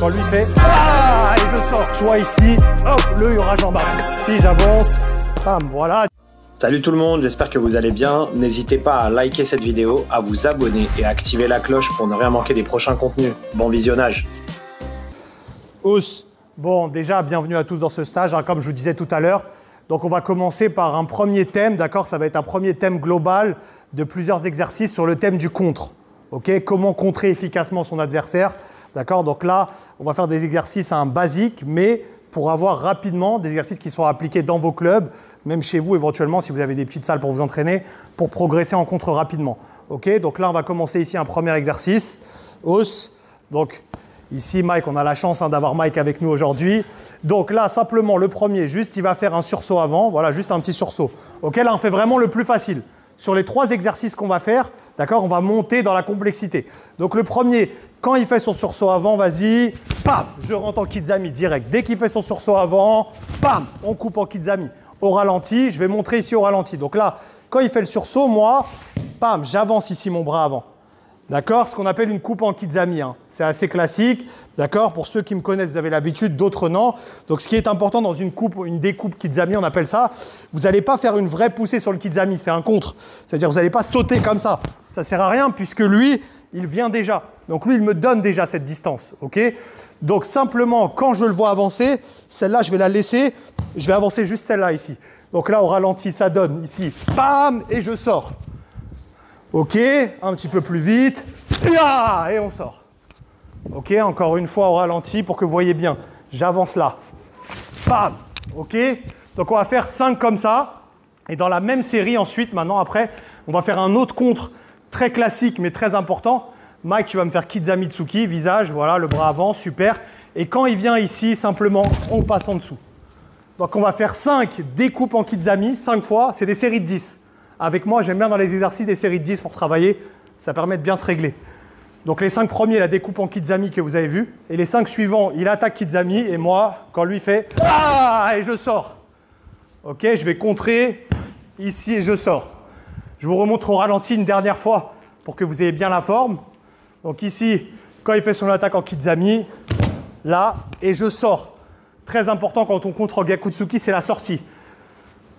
quand lui fait ah, et je sors. Soit ici, hop, le Yora Jambard. Si j'avance, bam, voilà. Salut tout le monde, j'espère que vous allez bien. N'hésitez pas à liker cette vidéo, à vous abonner et à activer la cloche pour ne rien manquer des prochains contenus. Bon visionnage. Ous. Bon, déjà, bienvenue à tous dans ce stage, hein, comme je vous disais tout à l'heure. Donc, on va commencer par un premier thème, d'accord? Ça va être un premier thème global de plusieurs exercices sur le thème du contre. Ok? Comment contrer efficacement son adversaire, d'accord? Donc là, on va faire des exercices basiques, mais pour avoir rapidement des exercices qui sont appliqués dans vos clubs, même chez vous éventuellement, si vous avez des petites salles pour vous entraîner, pour progresser en contre rapidement. Ok? Donc là, on va commencer ici un premier exercice. Ous. Donc, ici, Mike, on a la chance d'avoir Mike avec nous aujourd'hui. Donc là, simplement, le premier, juste, il va faire un sursaut avant. Voilà, juste un petit sursaut. Ok, là, on fait vraiment le plus facile. Sur les 3 exercices qu'on va faire, d'accord, on va monter dans la complexité. Donc le premier, quand il fait son sursaut avant, vas-y, pam, je rentre en Kizami direct. Dès qu'il fait son sursaut avant, pam, on coupe en Kizami. Au ralenti, je vais montrer ici au ralenti. Donc là, quand il fait le sursaut, moi, pam, j'avance ici mon bras avant. D'accord? Ce qu'on appelle une coupe en Kizami. Hein. C'est assez classique. D'accord? Pour ceux qui me connaissent, vous avez l'habitude, d'autres non. Donc, ce qui est important dans une coupe, une découpe Kizami, on appelle ça, vous n'allez pas faire une vraie poussée sur le Kizami. C'est un contre. C'est-à-dire, vous n'allez pas sauter comme ça. Ça ne sert à rien puisque lui, il vient déjà. Donc, lui, il me donne déjà cette distance. OK? Donc, simplement, quand je le vois avancer, celle-là, je vais la laisser. Je vais avancer juste celle-là ici. Donc là, au ralenti, ça donne ici. Bam! Et je sors. Ok, un petit peu plus vite, et on sort. Ok, encore une fois au ralenti pour que vous voyez bien. J'avance là. Bam. Ok, donc on va faire 5 comme ça. Et dans la même série ensuite, maintenant après, on va faire un autre contre très classique mais très important. Mike, tu vas me faire Kizami Tsuki, visage, voilà, le bras avant, super. Et quand il vient ici, simplement, on passe en dessous. Donc on va faire 5 découpes en Kizami, 5 fois, c'est des séries de 10. Avec moi, j'aime bien dans les exercices des séries de 10 pour travailler. Ça permet de bien se régler. Donc les 5 premiers, la découpe en Kizami que vous avez vu. Et les 5 suivants, il attaque Kizami. Et moi, quand lui fait ah, et je sors. Ok, je vais contrer ici et je sors. Je vous remontre au ralenti une dernière fois pour que vous ayez bien la forme. Donc ici, quand il fait son attaque en Kizami, là, et je sors. Très important quand on contre en Gyakutsuki, c'est la sortie.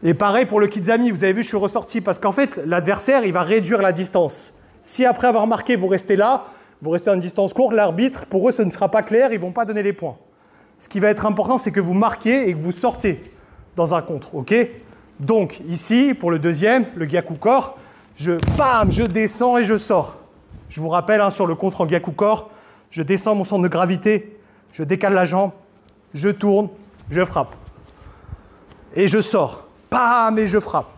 Et pareil pour le Kizami, vous avez vu, je suis ressorti parce qu'en fait, l'adversaire, il va réduire la distance. Si après avoir marqué, vous restez là, vous restez à une distance courte, l'arbitre, pour eux, ce ne sera pas clair, ils ne vont pas donner les points. Ce qui va être important, c'est que vous marquez et que vous sortez dans un contre, ok? Donc, ici, pour le deuxième, le Gyakukor, bam, je descends et je sors. Je vous rappelle, hein, sur le contre en Gyakukor, je descends mon centre de gravité, je décale la jambe, je tourne, je frappe. Et je sors. Bam, et je frappe.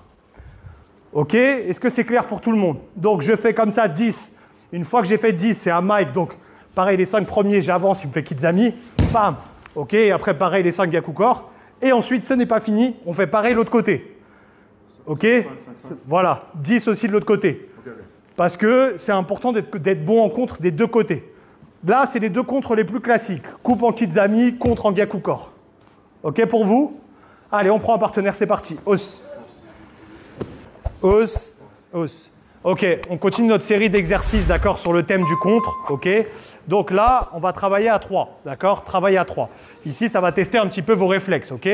Ok? Est-ce que c'est clair pour tout le monde? Donc, je fais comme ça 10. Une fois que j'ai fait 10, c'est à Mike. Donc, pareil, les 5 premiers, j'avance, il me fait Kizami. Bam. Ok? Et après, pareil, les 5 Gyakukor. Et ensuite, ce n'est pas fini. On fait pareil de l'autre côté. Ok? 5. Voilà. 10 aussi de l'autre côté. Okay. Parce que c'est important d'être bon en contre des deux côtés. Là, c'est les deux contres les plus classiques. Coupe en Kizami, contre en Gyakukor. Ok pour vous? Allez, on prend un partenaire, c'est parti. Os. Os. Os. Ok, on continue notre série d'exercices, d'accord, sur le thème du contre. Ok. Donc là, on va travailler à 3, d'accord? Travailler à 3. Ici, ça va tester un petit peu vos réflexes, ok?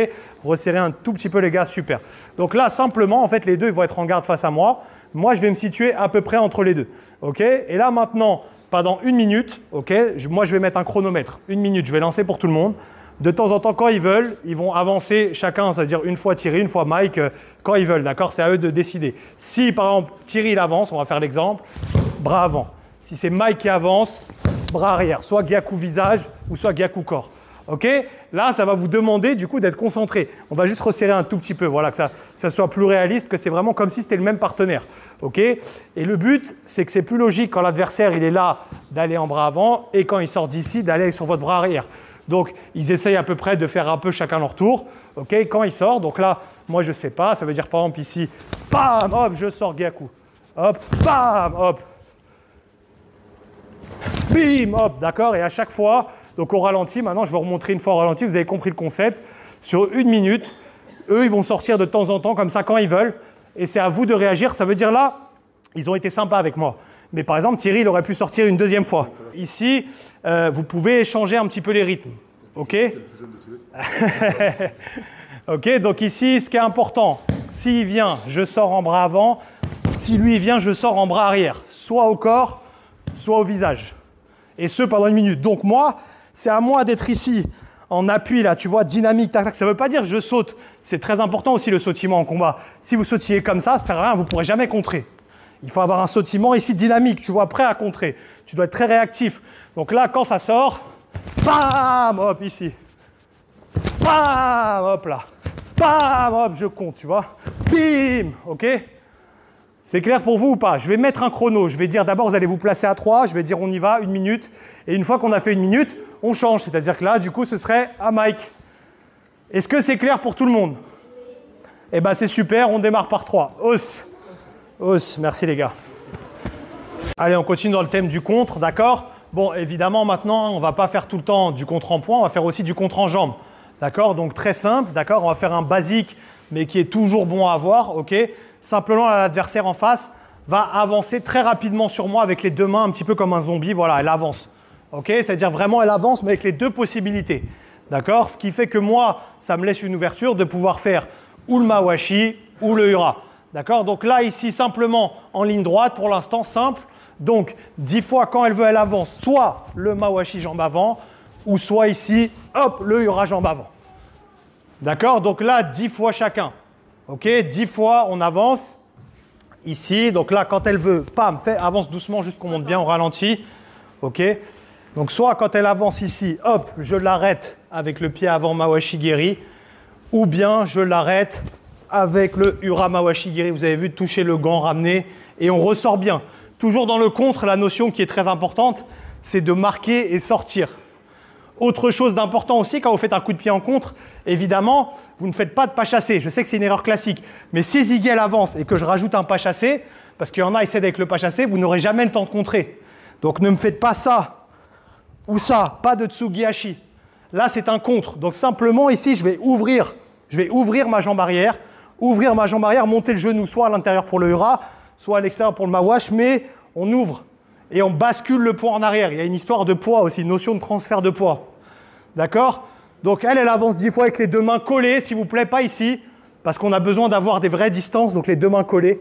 Resserrer un tout petit peu, les gars, super. Donc là, simplement, en fait, les deux, ils vont être en garde face à moi. Moi, je vais me situer à peu près entre les deux, ok? Et là, maintenant, pendant 1 minute, ok? Moi, je vais mettre un chronomètre. 1 minute, je vais lancer pour tout le monde. De temps en temps, quand ils veulent, ils vont avancer chacun, c'est-à-dire une fois Thierry, une fois Mike, quand ils veulent, d'accord? C'est à eux de décider. Si, par exemple, Thierry il avance, on va faire l'exemple, bras avant. Si c'est Mike qui avance, bras arrière, soit Gyaku visage ou soit Gyaku corps. Ok? Là, ça va vous demander du coup d'être concentré. On va juste resserrer un tout petit peu, voilà, que ça soit plus réaliste, que c'est vraiment comme si c'était le même partenaire. Ok? Et le but, c'est que c'est plus logique quand l'adversaire il est là d'aller en bras avant et quand il sort d'ici d'aller sur votre bras arrière. Donc, ils essayent à peu près de faire un peu chacun leur tour. Ok, quand il sort, donc là, moi je ne sais pas, ça veut dire par exemple ici, bam, hop, je sors Gyaku. Hop, bam, hop. Bim, hop, d'accord. Et à chaque fois, donc au ralenti, maintenant je vais vous remontrer une fois au ralenti, vous avez compris le concept. Sur 1 minute, eux, ils vont sortir de temps en temps comme ça quand ils veulent. Et c'est à vous de réagir. Ça veut dire là, ils ont été sympas avec moi. Mais par exemple, Thierry, il aurait pu sortir une deuxième fois. Ici, vous pouvez changer un petit peu les rythmes. OK? OK, donc ici, ce qui est important, s'il vient, je sors en bras avant. Si lui, il vient, je sors en bras arrière. Soit au corps, soit au visage. Et ce, pendant une minute. Donc moi, c'est à moi d'être ici, en appui, là, tu vois, dynamique, tac, tac. Ça ne veut pas dire que je saute. C'est très important aussi, le sautillement en combat. Si vous sautillez comme ça ne sert à rien, vous ne pourrez jamais contrer. Il faut avoir un sautillement ici dynamique, tu vois, prêt à contrer. Tu dois être très réactif. Donc là, quand ça sort, bam, hop, ici. Bam, hop là. Bam, hop, je compte, tu vois. Bim, OK? C'est clair pour vous ou pas? Je vais mettre un chrono. Je vais dire d'abord, vous allez vous placer à 3. Je vais dire, on y va, 1 minute. Et une fois qu'on a fait 1 minute, on change. C'est-à-dire que là, du coup, ce serait à Mike. Est-ce que c'est clair pour tout le monde? Eh bien, c'est super. On démarre par 3. Hausse. Hausse. Merci, les gars. Allez, on continue dans le thème du contre, d'accord? Bon, évidemment, maintenant, on ne va pas faire tout le temps du contre en poing. On va faire aussi du contre en jambes. D'accord? Donc, très simple. D'accord? On va faire un basique, mais qui est toujours bon à avoir. OK? Simplement, l'adversaire en face va avancer très rapidement sur moi avec les deux mains, un petit peu comme un zombie. Voilà, elle avance. OK? C'est-à-dire vraiment, elle avance, mais avec les deux possibilités. D'accord? Ce qui fait que moi, ça me laisse une ouverture de pouvoir faire ou le mawashi ou le hura. D'accord? Donc là, ici, simplement en ligne droite, pour l'instant, simple. Donc, 10 fois, quand elle veut, elle avance, soit le mawashi jambe avant, ou soit ici, hop, le hura jambe avant. D'accord? Donc là, 10 fois chacun. OK? 10 fois, on avance. Ici, donc là, quand elle veut, pam, avance doucement, juste qu'on monte bien au ralenti. OK? Donc soit quand elle avance ici, hop, je l'arrête avec le pied avant mawashi geri, ou bien je l'arrête avec le hura mawashi geri. Vous avez vu, toucher le gant, ramener, et on ressort bien. Toujours dans le contre, la notion qui est très importante, c'est de marquer et sortir. Autre chose d'important aussi, quand vous faites un coup de pied en contre, évidemment, vous ne faites pas de pas chassé. Je sais que c'est une erreur classique, mais si Ziggy elle avance et que je rajoute un pas chassé, parce qu'il y en a, ils cèdent avec le pas chassé, vous n'aurez jamais le temps de contrer. Donc ne me faites pas ça ou ça, pas de tsugihashi. Là, c'est un contre. Donc simplement, ici, je vais ouvrir ma jambe arrière, monter le genou soit à l'intérieur pour le hura, soit à l'extérieur pour le mawash, mais on ouvre et on bascule le poids en arrière. Il y a une histoire de poids aussi, une notion de transfert de poids. D'accord? Donc elle avance 10 fois avec les deux mains collées, s'il vous plaît, pas ici, parce qu'on a besoin d'avoir des vraies distances, donc les deux mains collées.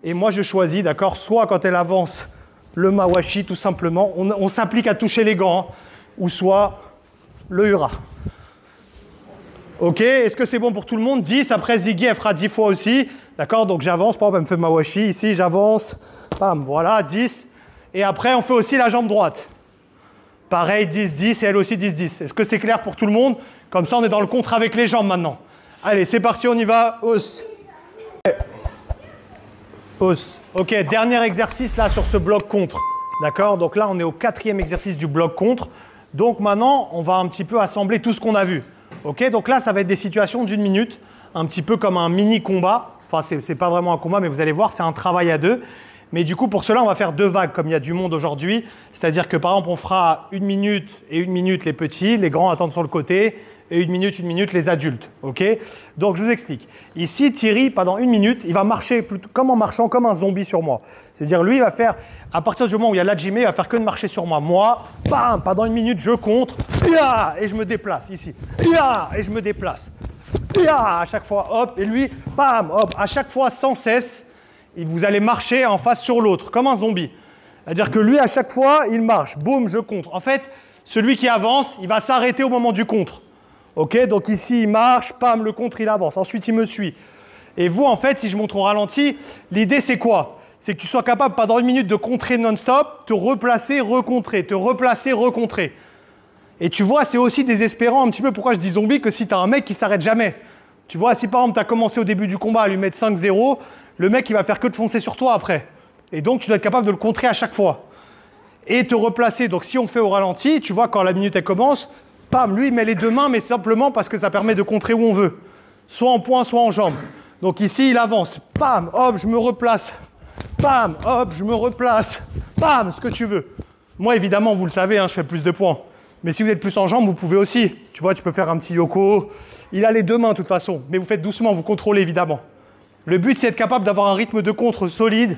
Et moi, je choisis, d'accord, soit quand elle avance le mawashi, tout simplement, on s'applique à toucher les gants, ou soit le hura. OK, est-ce que c'est bon pour tout le monde? 10, après Ziggy, elle fera 10 fois aussi. D'accord, donc j'avance, par exemple, elle me fait mawashi, ici, j'avance, bam, voilà, 10. Et après, on fait aussi la jambe droite. Pareil, 10, 10, et elle aussi 10, 10. Est-ce que c'est clair pour tout le monde? Comme ça, on est dans le contre avec les jambes maintenant. Allez, c'est parti, on y va. Hausse. Hausse. OK, dernier exercice là sur ce bloc contre. D'accord? Donc là, on est au 4e exercice du bloc contre. Donc maintenant, on va un petit peu assembler tout ce qu'on a vu. OK? Donc là, ça va être des situations d'1 minute, un petit peu comme un mini combat. Enfin, c'est pas vraiment un combat, mais vous allez voir, c'est un travail à deux. Mais du coup, pour cela, on va faire 2 vagues, comme il y a du monde aujourd'hui. C'est-à-dire que, par exemple, on fera 1 minute et 1 minute les petits, les grands attendent sur le côté, et 1 minute les adultes. OK? Donc, je vous explique. Ici, Thierry, pendant 1 minute, il va marcher plutôt comme en marchant comme un zombie sur moi. C'est-à-dire, lui, il va faire, à partir du moment où il y a l'ajime, il va faire que de marcher sur moi. Moi, bam, pendant 1 minute, je contre, et je me déplace ici. Et je me déplace. À chaque fois, hop, et lui, bam, hop, à chaque fois, sans cesse. Et vous allez marcher en face sur l'autre, comme un zombie. C'est-à-dire que lui, à chaque fois, il marche. Boum, je contre. En fait, celui qui avance, il va s'arrêter au moment du contre. OK? Donc ici, il marche, pam, le contre, il avance. Ensuite, il me suit. Et vous, en fait, si je montre au ralenti, l'idée, c'est quoi? C'est que tu sois capable, pendant 1 minute, de contrer non-stop, te replacer, recontrer, te replacer, recontrer. Et tu vois, c'est aussi désespérant un petit peu pourquoi je dis zombie, que si tu as un mec qui ne s'arrête jamais. Tu vois, si par exemple, tu as commencé au début du combat à lui mettre 5-0, le mec, il va faire que de foncer sur toi après. Et donc, tu dois être capable de le contrer à chaque fois. Et te replacer. Donc, si on fait au ralenti, tu vois, quand la minute, elle commence, pam, lui, il met les deux mains, mais simplement parce que ça permet de contrer où on veut. Soit en poing, soit en jambe. Donc ici, il avance. Pam, hop, je me replace. Pam, hop, je me replace. Pam, ce que tu veux. Moi, évidemment, vous le savez, hein, je fais plus de points. Mais si vous êtes plus en jambe, vous pouvez aussi. Tu vois, tu peux faire un petit yoko. Il a les deux mains, de toute façon. Mais vous faites doucement, vous contrôlez, évidemment. Le but, c'est d'être capable d'avoir un rythme de contre solide.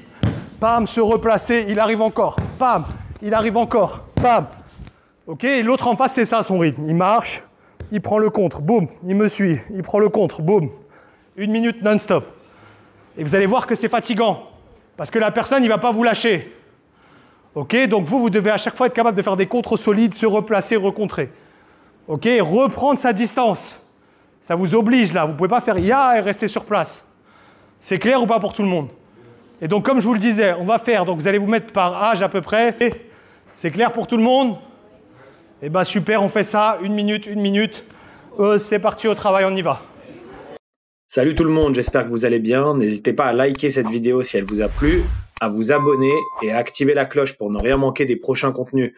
Pam, se replacer, il arrive encore. Pam, il arrive encore. Pam. Ok, et l'autre en face, c'est ça son rythme. Il marche, il prend le contre, boum, il me suit, il prend le contre, boum. 1 minute non-stop. Et vous allez voir que c'est fatigant. Parce que la personne, il ne va pas vous lâcher. Ok, donc vous devez à chaque fois être capable de faire des contres solides, se replacer, recontrer. Ok, reprendre sa distance. Ça vous oblige là, vous ne pouvez pas faire ya et rester sur place. C'est clair ou pas pour tout le monde? Et donc comme je vous le disais, on va faire, donc vous allez vous mettre par âge à peu près. C'est clair pour tout le monde? Eh bien super, on fait ça, 1 minute, 1 minute. C'est parti au travail, on y va. Salut tout le monde, j'espère que vous allez bien. N'hésitez pas à liker cette vidéo si elle vous a plu, à vous abonner et à activer la cloche pour ne rien manquer des prochains contenus.